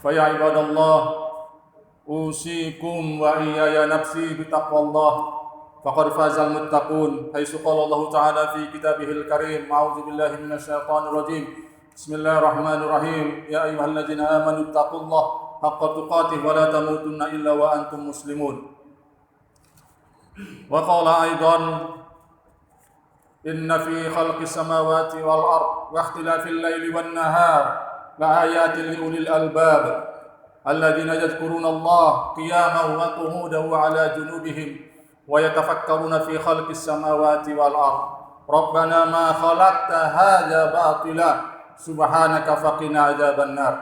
فيا عباد الله أوصيكم وإياي نفسي بتقوى الله فقد فاز المتقون حيث قال الله تعالى في كتابه الكريم أعوذ بالله من الشيطان الرجيم بسم الله الرحمن الرحيم يا أيها الذين آمنوا اتقوا الله حق تقاته ولا تموتن إلا وأنتم مسلمون وقال أيضا إن في خلق السماوات والأرض واختلاف الليل والنهار لآيات لأولي الألباب الذين يذكرون الله قياما وقعودا وعلى جنوبهم ويتفكرون في خلق السماوات والأرض ربنا ما خلقت هذا باطلا سبحانك فقنا عذاب النار.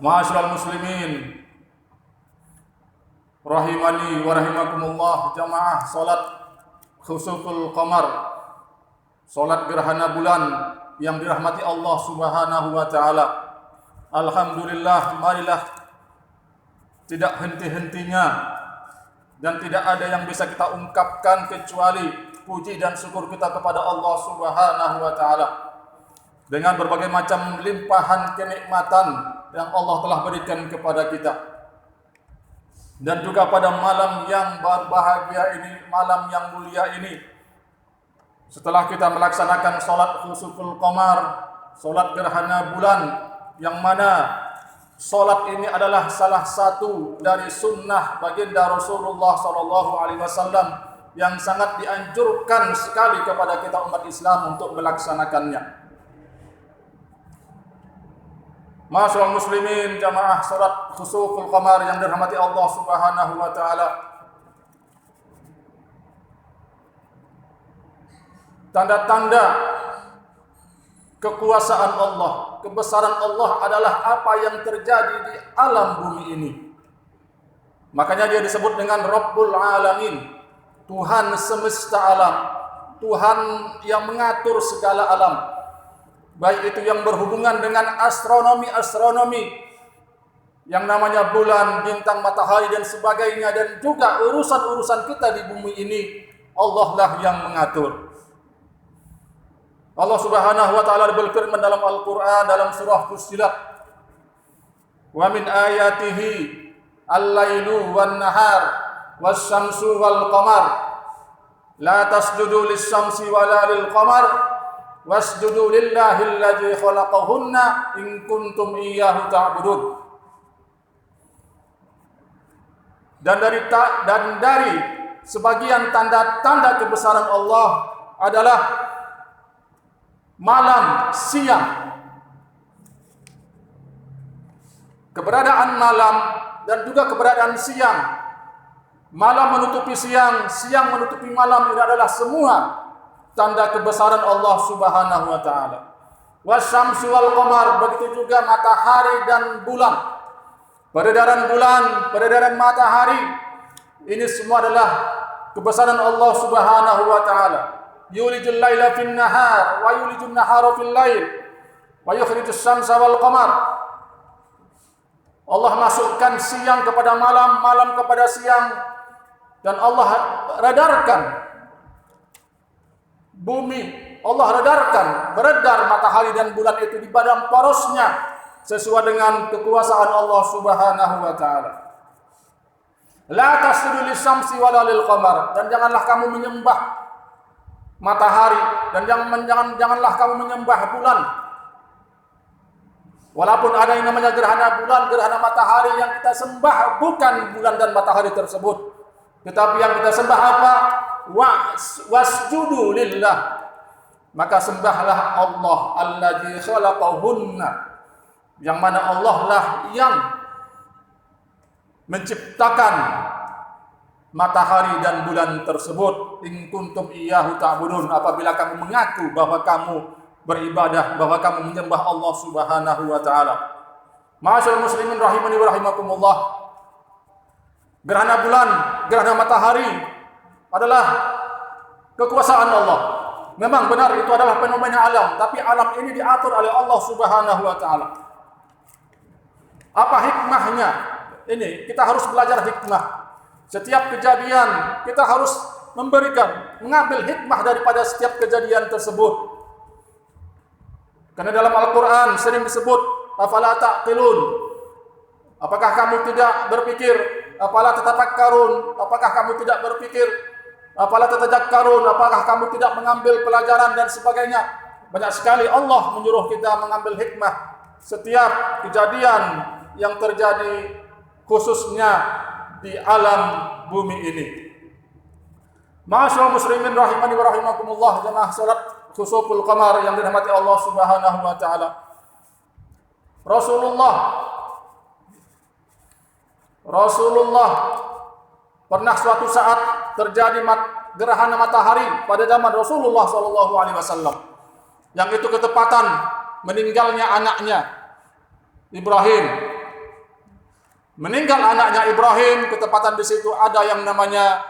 Ma'asyiral muslimin rahimani wa rahimakumullah, jamaah salat khusuful qamar, salat gerhana bulan yang dirahmati Allah Subhanahu wa taala. Alhamdulillah, marilah tidak henti-hentinya dan tidak ada yang bisa kita ungkapkan kecuali puji dan syukur kita kepada Allah Subhanahu wa taala dengan berbagai macam limpahan kenikmatan yang Allah telah berikan kepada kita. Dan juga pada malam yang berbahagia ini, malam yang mulia ini, setelah kita melaksanakan salat khusuful qamar, salat gerhana bulan, yang mana salat ini adalah salah satu dari sunnah baginda Rasulullah SAW yang sangat dianjurkan sekali kepada kita umat Islam untuk melaksanakannya. Ma'asyiral muslimin, jamaah salat khusuful qamar yang dirahmati Allah Subhanahu wa taala. Tanda-tanda kekuasaan Allah, kebesaran Allah adalah apa yang terjadi di alam bumi ini. Makanya dia disebut dengan Rabbul Alamin, Tuhan semesta alam, Tuhan yang mengatur segala alam. Baik itu yang berhubungan dengan astronomi yang namanya bulan, bintang, matahari dan sebagainya, dan juga urusan-urusan kita di bumi ini Allah lah yang mengatur. Allah Subhanahu wa taala berfirman dalam Al-Qur'an dalam surah Fussilat, "Wa min ayatihi al-lailu wan-nahar was-syamsu wal-qamar la tasjudu lis-syamsi wala lil-qamar wasjudu lillahi alladzi khalaqahunna in kuntum iyyahu ta'budun." Dan dari sebagian tanda-tanda kebesaran Allah adalah malam, siang. Keberadaan malam dan juga keberadaan siang. Malam menutupi siang, siang menutupi malam, ini adalah semua tanda kebesaran Allah Subhanahu wa taala. Wasyamsu wal qamar, begitu juga matahari dan bulan. Peredaran bulan, peredaran matahari, ini semua adalah kebesaran Allah Subhanahu wa taala. Yulijul laila fin nahar wa yulijun nahara fil lail wa yukhrijus syamsa wal qamar. Allah masukkan siang kepada malam, malam kepada siang, dan Allah redarkan bumi, Allah redarkan, beredar matahari dan bulan itu di badan porosnya sesuai dengan kekuasaan Allah Subhanahu wa taala. La tasjudu lis-syamsi wala lil-qamar, dan janganlah kamu menyembah matahari dan janganlah kamu menyembah bulan. Walaupun ada yang namanya gerhana bulan, gerhana matahari, yang kita sembah bukan bulan dan matahari tersebut, tetapi yang kita sembah apa? Wasjudu lillah, maka sembahlah Allah alladzi khalaqahunna, yang mana Allah lah yang menciptakan matahari dan bulan tersebut. In kuntum iyyahu ta'budun, apabila kamu mengaku bahwa kamu beribadah, bahwa kamu menyembah Allah Subhanahu wa taala. Ma'asyiral muslimin rahimani wa rahimakumullah, gerhana bulan, gerhana matahari adalah kekuasaan Allah. Memang benar itu adalah fenomena alam, tapi alam ini diatur oleh Allah Subhanahu wa taala. Apa hikmahnya? Ini kita harus belajar hikmah. Setiap kejadian kita harus mengambil hikmah daripada setiap kejadian tersebut. Karena dalam Al-Quran sering disebut afala taqilun? Apakah kamu tidak berpikir? Afala tatafakkarun? Apakah kamu tidak berpikir? Afala tatadakkarun? Apakah kamu tidak mengambil pelajaran dan sebagainya? Banyak sekali Allah menyuruh kita mengambil hikmah setiap kejadian yang terjadi, khususnya di alam bumi ini. Ma'asyiral muslimin rahimani wa rahimakumullah, jamaah salat khusuful qamar yang dirahmati Allah Subhanahu wa taala. Rasulullah pernah suatu saat terjadi gerhana matahari pada zaman Rasulullah sallallahu alaihi wasallam. Yang itu ketepatan meninggalnya anaknya Ibrahim. Meninggal anaknya Ibrahim, ketepatan di situ ada yang namanya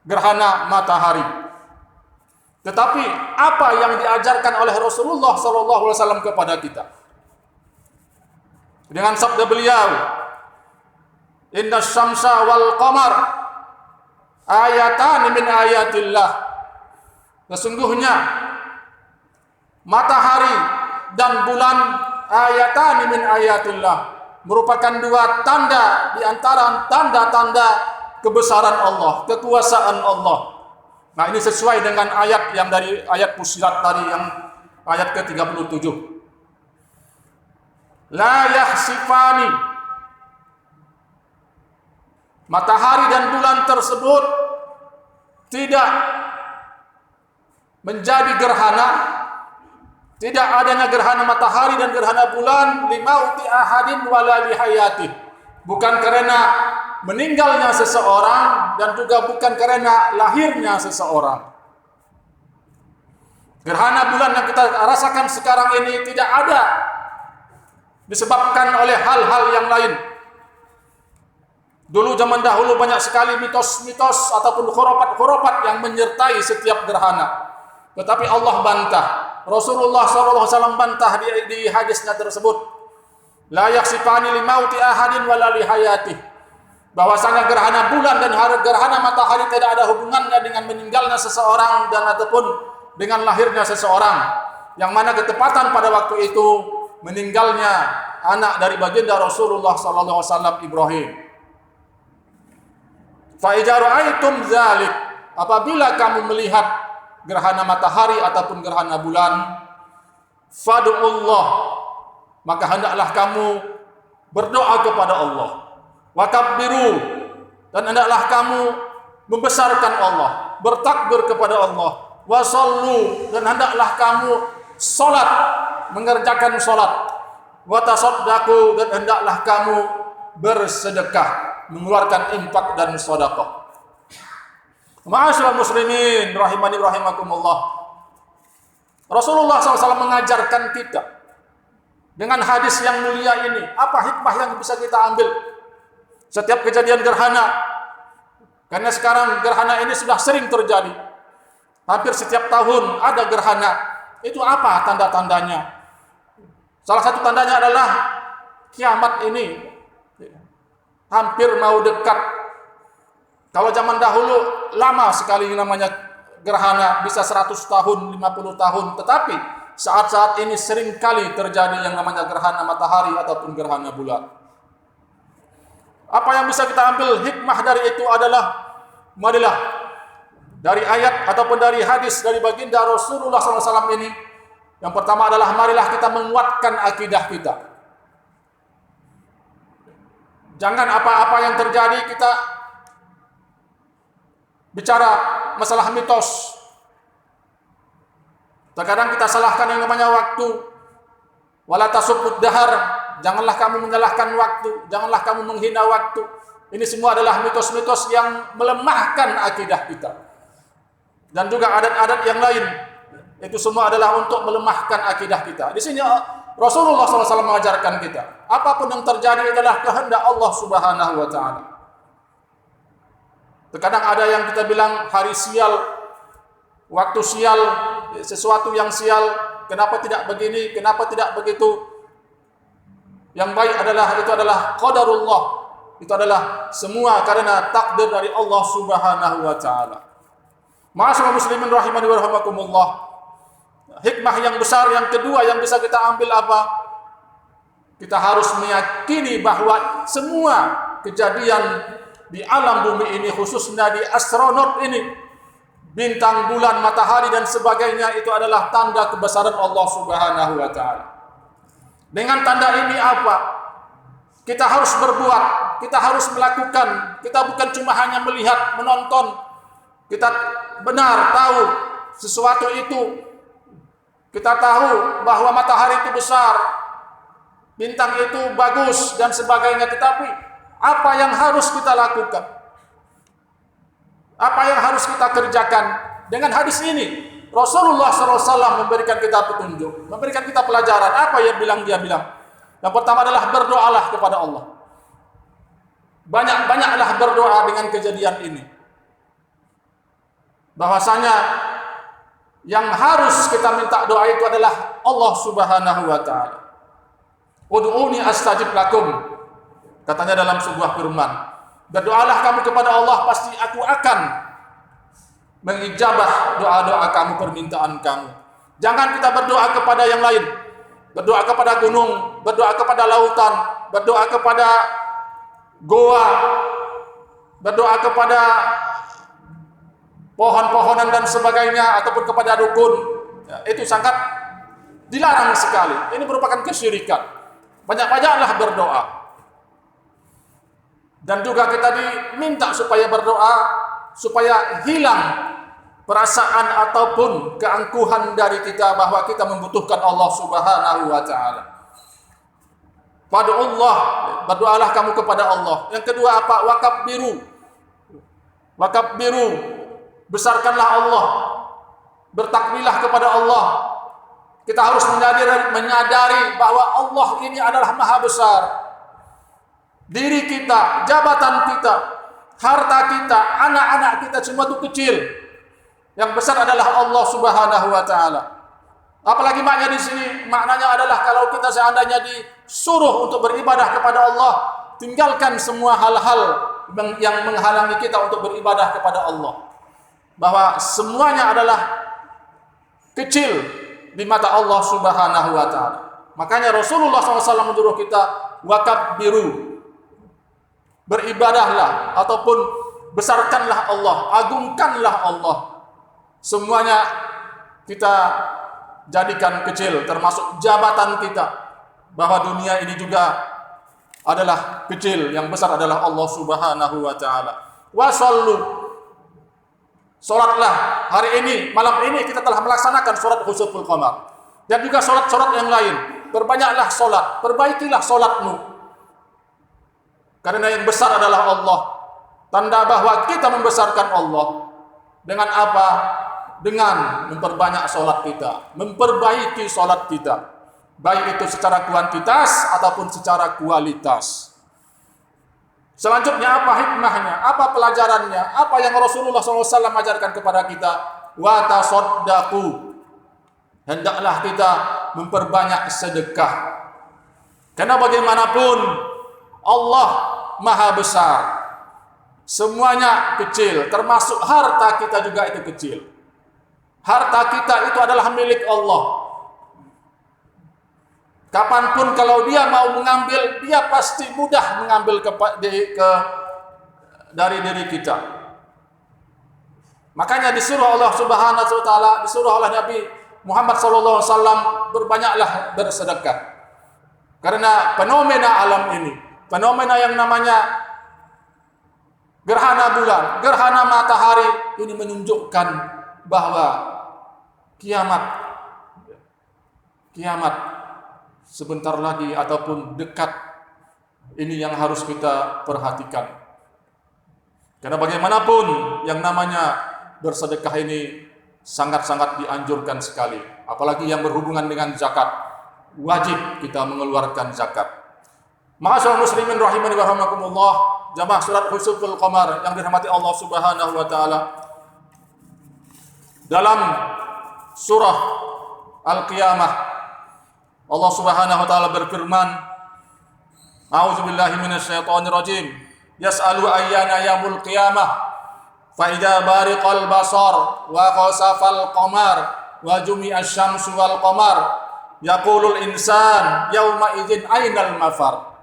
gerhana matahari. Tetapi apa yang diajarkan oleh Rasulullah sallallahu alaihi wasallam kepada kita? Dengan sabda beliau, "Inna syamsa wal qamar ayatan min ayatillah." Sesungguhnya matahari dan bulan ayatan min ayatillah, merupakan dua tanda di antara tanda-tanda kebesaran Allah, kekuasaan Allah. Nah, ini sesuai dengan ayat yang dari ayat Fussilat tadi, yang ayat ke-37. La yahsifani, matahari dan bulan tersebut tidak menjadi gerhana, tidak adanya gerhana matahari dan gerhana bulan limauti ahadin wala lihayatih, bukan karena meninggalnya seseorang dan juga bukan karena lahirnya seseorang. Gerhana bulan yang kita rasakan sekarang ini tidak ada disebabkan oleh hal-hal yang lain. Dulu zaman dahulu banyak sekali mitos-mitos ataupun khurafat-khurafat yang menyertai setiap gerhana. Tetapi Allah bantah. Rasulullah SAW bantah di hadisnya tersebut. La yaksifani limauti ahadin wala lihayatih. Bahwasanya gerhana bulan dan gerhana matahari tidak ada hubungannya dengan meninggalnya seseorang dan ataupun dengan lahirnya seseorang. Yang mana ketepatan pada waktu itu meninggalnya anak dari baginda Rasulullah SAW, Ibrahim. Fa idza ra'aitum dzalik, apabila kamu melihat gerhana matahari ataupun gerhana bulan, fad'ullah, maka hendaklah kamu berdoa kepada Allah. Wa kabbiru, dan hendaklah kamu membesarkan Allah, bertakbir kepada Allah. Wa sallu, dan hendaklah kamu salat, mengerjakan salat. Wa tasaddaqu, dan hendaklah kamu bersedekah, mengeluarkan infak dan sedekah. Ma'asyiral muslimin rahimani rahimakumullah. Rasulullah SAW mengajarkan kita dengan hadis yang mulia ini, apa hikmah yang bisa kita ambil setiap kejadian gerhana. Karena sekarang gerhana ini sudah sering terjadi. Hampir setiap tahun ada gerhana. Itu apa tanda-tandanya? Salah satu tandanya adalah kiamat ini hampir mau dekat. Kalau zaman dahulu lama sekali namanya gerhana, bisa 100 tahun, 50 tahun. Tetapi saat-saat ini sering kali terjadi yang namanya gerhana matahari ataupun gerhana bulan. Apa yang bisa kita ambil hikmah dari itu adalah, marilah dari ayat ataupun dari hadis dari baginda Rasulullah SAW ini, yang pertama adalah marilah kita menguatkan akidah kita. Jangan apa-apa yang terjadi kita bicara masalah mitos. Terkadang kita salahkan yang namanya waktu. Wala tasubbud dahar, janganlah kamu menyalahkan waktu, janganlah kamu menghina waktu. Ini semua adalah mitos-mitos yang melemahkan akidah kita. Dan juga adat-adat yang lain. Itu semua adalah untuk melemahkan akidah kita. Di sini Rasulullah SAW mengajarkan kita, apapun yang terjadi adalah kehendak Allah Subhanahu wa taala. Terkadang ada yang kita bilang hari sial, waktu sial, sesuatu yang sial, kenapa tidak begini, kenapa tidak begitu. Yang baik adalah itu adalah qadarullah. Itu adalah semua karena takdir dari Allah Subhanahu wa taala. Ma'asyiral muslimin rahimani wa rahimakumullah. Hikmah yang besar yang kedua yang bisa kita ambil apa? Kita harus meyakini bahwa semua kejadian di alam bumi ini, khususnya di astronot ini, bintang, bulan, matahari dan sebagainya, itu adalah tanda kebesaran Allah Subhanahu wa taala. Dengan tanda ini apa? Kita harus berbuat, kita harus melakukan. Kita bukan cuma hanya melihat, menonton. Kita benar tahu sesuatu itu. Kita tahu bahwa matahari itu besar, bintang itu bagus dan sebagainya, tetapi apa yang harus kita lakukan? Apa yang harus kita kerjakan? Dengan hadis ini, Rasulullah SAW memberikan kita petunjuk, memberikan kita pelajaran. Apa yang dia bilang? Yang pertama adalah berdoalah kepada Allah. Banyak-banyaklah berdoa dengan kejadian ini. Bahwasanya yang harus kita minta doa itu adalah Allah Subhanahu wa taala. Ud'uni astajib lakum. Katanya dalam sebuah firman, berdoalah kamu kepada Allah, pasti aku akan mengijabah doa-doa kamu, permintaan kamu. Jangan kita berdoa kepada yang lain. Berdoa kepada gunung, berdoa kepada lautan, berdoa kepada goa, berdoa kepada pohon-pohonan dan sebagainya, ataupun kepada dukun. Ya, itu sangat dilarang sekali. Ini merupakan kesyirikan. Banyak-banyaklah berdoa. Dan juga kita diminta supaya berdoa, supaya hilang perasaan ataupun keangkuhan dari kita bahwa kita membutuhkan Allah Subhanahu wa taala. Pada'ullah, berdoalah kamu kepada Allah. Yang kedua apa? Wakabbiru, besarkanlah Allah, bertakbirlah kepada Allah. Kita harus menyadari bahwa Allah ini adalah maha besar. Diri kita, jabatan kita, harta kita, anak-anak kita semua itu kecil. Yang besar adalah Allah Subhanahu wa taala. Apalagi maknanya di sini, maknanya adalah kalau kita seandainya disuruh untuk beribadah kepada Allah, tinggalkan semua hal-hal yang menghalangi kita untuk beribadah kepada Allah. Bahwa semuanya adalah kecil di mata Allah Subhanahu wa taala. Makanya Rasulullah SAW menyuruh kita wakabbiru, beribadahlah ataupun besarkanlah Allah, agungkanlah Allah. Semuanya kita jadikan kecil, termasuk jabatan kita, bahwa dunia ini juga adalah kecil, yang besar adalah Allah Subhanahu wa taala. Wasallu, salatlah hari ini, malam ini kita telah melaksanakan salat khusuful qamar, dan juga salat-salat yang lain. Berbanyaklah salat, perbaikilah salatmu, karena yang besar adalah Allah. Tanda bahwa kita membesarkan Allah dengan apa? Dengan memperbanyak salat kita, memperbaiki salat kita, baik itu secara kuantitas ataupun secara kualitas. Selanjutnya apa hikmahnya? Apa pelajarannya? Apa yang Rasulullah SAW ajarkan kepada kita? Wa tasaddaqu, hendaklah kita memperbanyak sedekah. Karena bagaimanapun Allah maha besar, semuanya kecil, termasuk harta kita juga itu kecil. Harta kita itu adalah milik Allah. Kapanpun kalau dia mau mengambil, dia pasti mudah mengambil dari diri kita. Makanya disuruh Allah Subhanahu wa taala, disuruh oleh Nabi Muhammad SAW, berbanyaklah bersedekah. Karena fenomena alam ini, fenomena yang namanya gerhana bulan, gerhana matahari, ini menunjukkan bahwa kiamat sebentar lagi ataupun dekat. Ini yang harus kita perhatikan. Karena bagaimanapun yang namanya bersedekah ini sangat-sangat dianjurkan sekali. Apalagi yang berhubungan dengan zakat. Wajib kita mengeluarkan zakat. Ma'asyiral muslimin rahimani wa rahimakumullah, jamaah surat khusuful qamar yang dirahmati Allah Subhanahu wa taala. Dalam surah Al-Qiyamah, Allah Subhanahu wa taala berfirman, A'udzubillahi minasyaitonir rajim. Yas'alu ayyana yaumul qiyamah fa idza bariqal basar wa khasafal qamar wa jumi'asy syamsu wal qamar Yaqulul insan yauma idzin ainal mafar.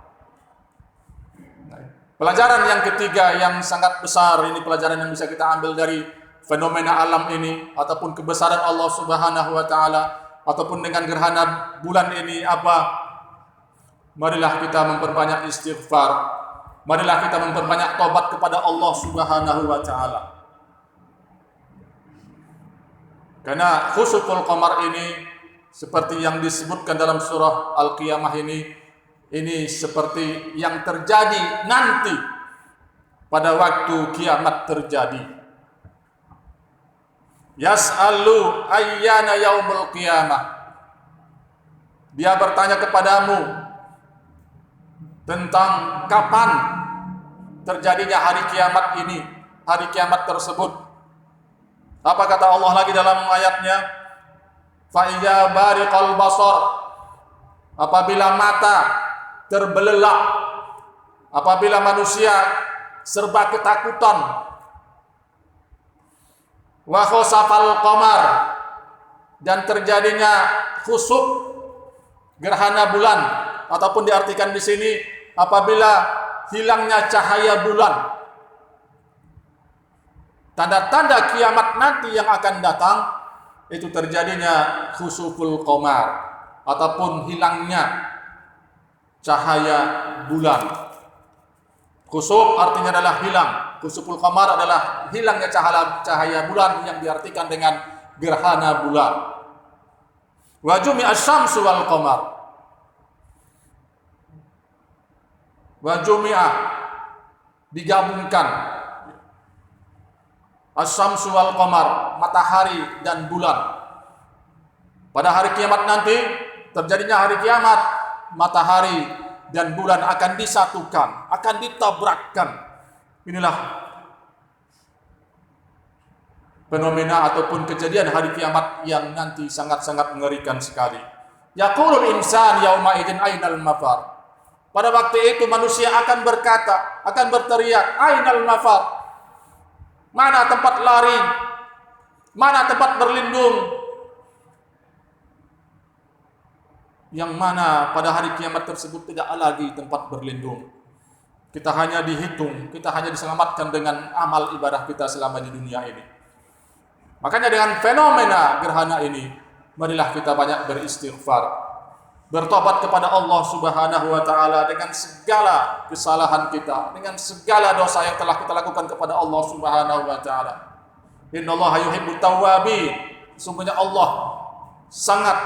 Pelajaran yang ketiga yang sangat besar, ini pelajaran yang bisa kita ambil dari fenomena alam ini ataupun kebesaran Allah Subhanahu wa taala ataupun dengan gerhana bulan ini apa? Marilah kita memperbanyak istighfar. Marilah kita memperbanyak taubat kepada Allah Subhanahu wa taala. Karena khusuful qamar ini seperti yang disebutkan dalam surah Al-Qiyamah ini seperti yang terjadi nanti pada waktu kiamat terjadi. Yas'alu ayyana yaumul qiyamah. Dia bertanya kepadamu tentang kapan terjadinya hari kiamat ini, hari kiamat tersebut. Apa kata Allah lagi dalam ayatnya? Fa idza bariqal basar, apabila mata terbelelak, apabila manusia serba ketakutan. Wa khosafal qamar, dan terjadinya khusuf gerhana bulan, ataupun diartikan di sini apabila hilangnya cahaya bulan. Tanda-tanda kiamat nanti yang akan datang itu terjadinya khusuful qamar ataupun hilangnya cahaya bulan. Khusuf artinya adalah hilang. Khusuful qamar adalah hilangnya cahaya bulan yang diartikan dengan gerhana bulan. Wa jumi'asy syamsu wal qamar. Wa jumi'a, digabungkan. Asy-syamsu wal qamar, matahari dan bulan. Pada hari kiamat nanti terjadinya hari kiamat, matahari dan bulan akan disatukan, akan ditabrakkan. Inilah fenomena ataupun kejadian hari kiamat yang nanti sangat-sangat mengerikan sekali. Yaqulul insan yauma idzin ainal mafar. Pada waktu itu manusia akan berkata, akan berteriak, ainal mafar. Mana tempat lari? Mana tempat berlindung? Yang mana pada hari kiamat tersebut tidak lagi tempat berlindung. Kita hanya dihitung, kita hanya diselamatkan dengan amal ibadah kita selama di dunia ini. Makanya dengan fenomena gerhana ini, marilah kita banyak beristighfar, bertobat kepada Allah Subhanahu wa taala dengan segala kesalahan kita, dengan segala dosa yang telah kita lakukan kepada Allah Subhanahu wa taala. Innallaha yuhibbut tawwabin. Sungguhnya Allah sangat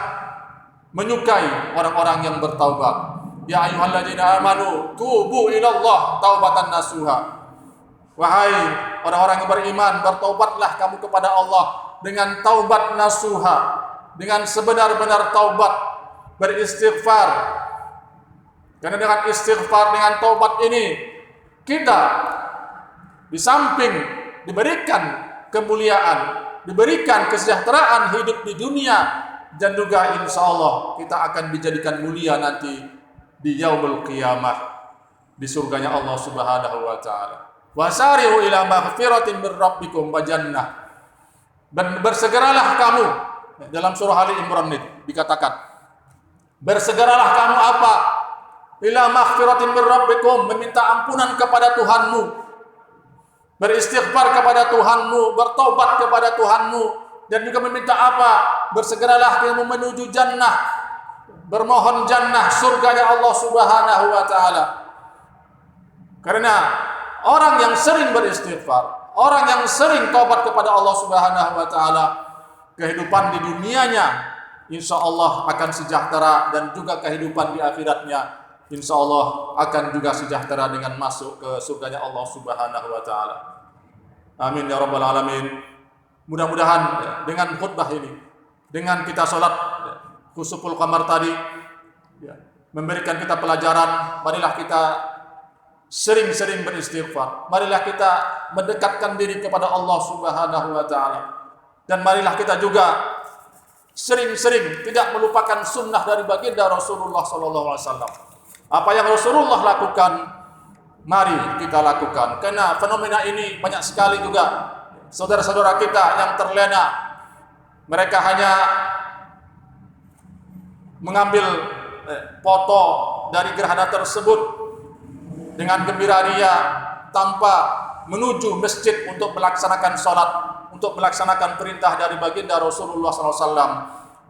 menyukai orang-orang yang bertaubat. Ya ayyuhalladzina amanu tubu ilallah taubatan nasuha. Wahai orang-orang yang beriman, bertaubatlah kamu kepada Allah dengan taubat nasuha, dengan sebenar-benar taubat, beristighfar. Karena dengan istighfar, dengan taubat ini kita di samping diberikan kemuliaan, diberikan kesejahteraan hidup di dunia, dan juga insya Allah kita akan dijadikan mulia nanti di yaumul qiyamah, di surganya Allah Subhanahu wa taala. Wasari'u ila maghfiratin min rabbikum wa jannah. Dan bersegeralah kamu, dalam surah Ali Imran ini dikatakan, bersegeralah kamu apa? Ila maghfiratin min rabbikum, meminta ampunan kepada Tuhanmu, beristighfar kepada Tuhanmu, bertobat kepada Tuhanmu, dan juga meminta apa? Bersegeralah kamu menuju jannah, bermohon jannah, surganya Allah Subhanahu wa taala. Karena orang yang sering beristighfar, orang yang sering taubat kepada Allah Subhanahu wa taala, kehidupan di dunianya insya Allah akan sejahtera, dan juga kehidupan di akhiratnya insya Allah akan juga sejahtera dengan masuk ke surganya Allah Subhanahu wa taala. Amin ya rabbal alamin. Mudah-mudahan dengan khutbah ini, dengan kita salat khusuful qamar tadi, memberikan kita pelajaran. Marilah kita sering-sering beristighfar. Marilah kita mendekatkan diri kepada Allah Subhanahu wa taala. Dan marilah kita juga sering-sering tidak melupakan sunnah dari baginda Rasulullah sallallahu alaihi wasallam. Apa yang Rasulullah lakukan, mari kita lakukan. Karena fenomena ini banyak sekali juga saudara-saudara kita yang terlena. Mereka hanya mengambil foto dari gerhana tersebut dengan gembira ria tanpa menuju masjid untuk melaksanakan sholat, untuk melaksanakan perintah dari baginda Rasulullah SAW.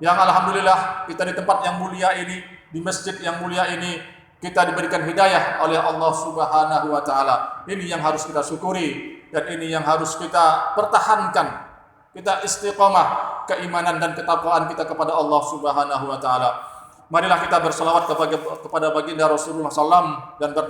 Yang alhamdulillah kita di tempat yang mulia ini, di masjid yang mulia ini, kita diberikan hidayah oleh Allah Subhanahu wa taala. Ini yang harus kita syukuri dan ini yang harus kita pertahankan. Kita istiqamah keimanan dan ketakwaan kita kepada Allah Subhanahu wa taala. Marilah kita berselawat kepada baginda Rasulullah SAW dan berdoa